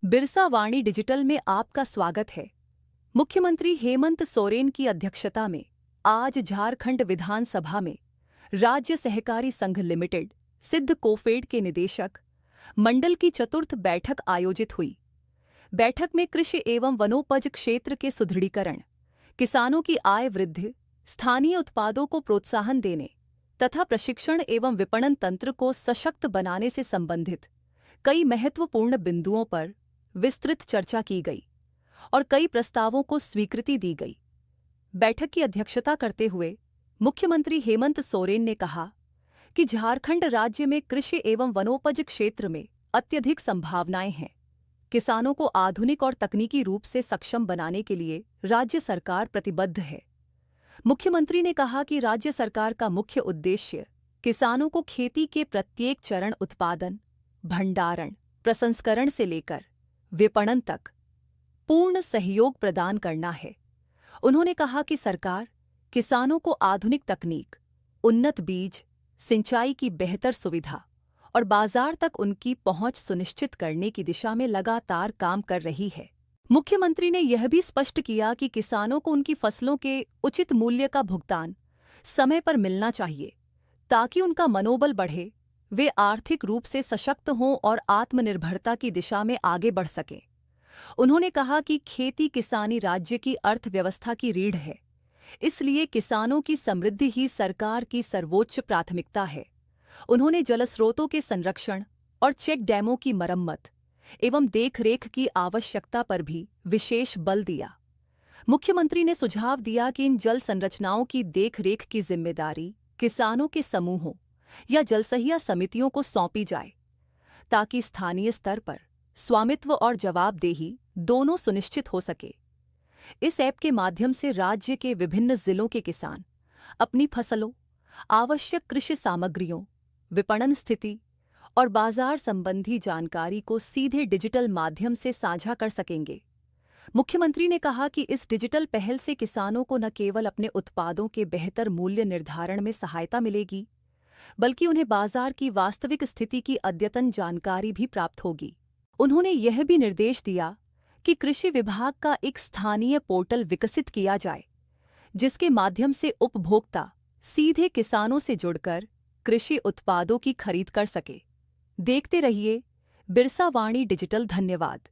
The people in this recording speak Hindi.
बिरसा वाणी डिजिटल में आपका स्वागत है। मुख्यमंत्री हेमंत सोरेन की अध्यक्षता में आज झारखंड विधानसभा में राज्य सहकारी संघ लिमिटेड सिद्ध कोफेड के निदेशक मंडल की चतुर्थ बैठक आयोजित हुई। बैठक में कृषि एवं वनोपज क्षेत्र के सुदृढ़ीकरण, किसानों की आय वृद्धि, स्थानीय उत्पादों को प्रोत्साहन देने तथा प्रशिक्षण एवं विपणन तंत्र को सशक्त बनाने से संबंधित कई महत्वपूर्ण बिंदुओं पर विस्तृत चर्चा की गई और कई प्रस्तावों को स्वीकृति दी गई। बैठक की अध्यक्षता करते हुए मुख्यमंत्री हेमंत सोरेन ने कहा कि झारखंड राज्य में कृषि एवं वनोपज क्षेत्र में अत्यधिक संभावनाएं हैं। किसानों को आधुनिक और तकनीकी रूप से सक्षम बनाने के लिए राज्य सरकार प्रतिबद्ध है। मुख्यमंत्री ने कहा कि राज्य सरकार का मुख्य उद्देश्य किसानों को खेती के प्रत्येक चरण उत्पादन, भंडारण, प्रसंस्करण से लेकर विपणन तक पूर्ण सहयोग प्रदान करना है। उन्होंने कहा कि सरकार किसानों को आधुनिक तकनीक, उन्नत बीज, सिंचाई की बेहतर सुविधा और बाजार तक उनकी पहुंच सुनिश्चित करने की दिशा में लगातार काम कर रही है। मुख्यमंत्री ने यह भी स्पष्ट किया कि किसानों को उनकी फसलों के उचित मूल्य का भुगतान समय पर मिलना चाहिए ताकि उनका मनोबल बढ़े, वे आर्थिक रूप से सशक्त हों और आत्मनिर्भरता की दिशा में आगे बढ़ सकें। उन्होंने कहा कि खेती किसानी राज्य की अर्थव्यवस्था की रीढ़ है, इसलिए किसानों की समृद्धि ही सरकार की सर्वोच्च प्राथमिकता है। उन्होंने जलस्रोतों के संरक्षण और चेक डैमों की मरम्मत एवं देखरेख की आवश्यकता पर भी विशेष बल दिया। मुख्यमंत्री ने सुझाव दिया कि इन जल संरचनाओं की देखरेख की जिम्मेदारी किसानों के समूहों या जलसहिया समितियों को सौंपी जाए ताकि स्थानीय स्तर पर स्वामित्व और जवाबदेही दोनों सुनिश्चित हो सके। इस ऐप के माध्यम से राज्य के विभिन्न जिलों के किसान अपनी फसलों, आवश्यक कृषि सामग्रियों, विपणन स्थिति और बाजार संबंधी जानकारी को सीधे डिजिटल माध्यम से साझा कर सकेंगे। मुख्यमंत्री ने कहा कि इस डिजिटल पहल से किसानों को न केवल अपने उत्पादों के बेहतर मूल्य निर्धारण में सहायता मिलेगी, बल्कि उन्हें बाजार की वास्तविक स्थिति की अद्यतन जानकारी भी प्राप्त होगी। उन्होंने यह भी निर्देश दिया कि कृषि विभाग का एक स्थानीय पोर्टल विकसित किया जाए, जिसके माध्यम से उपभोक्ता सीधे किसानों से जुड़कर कृषि उत्पादों की खरीद कर सके। देखते रहिए बिरसा वाणी डिजिटल। धन्यवाद।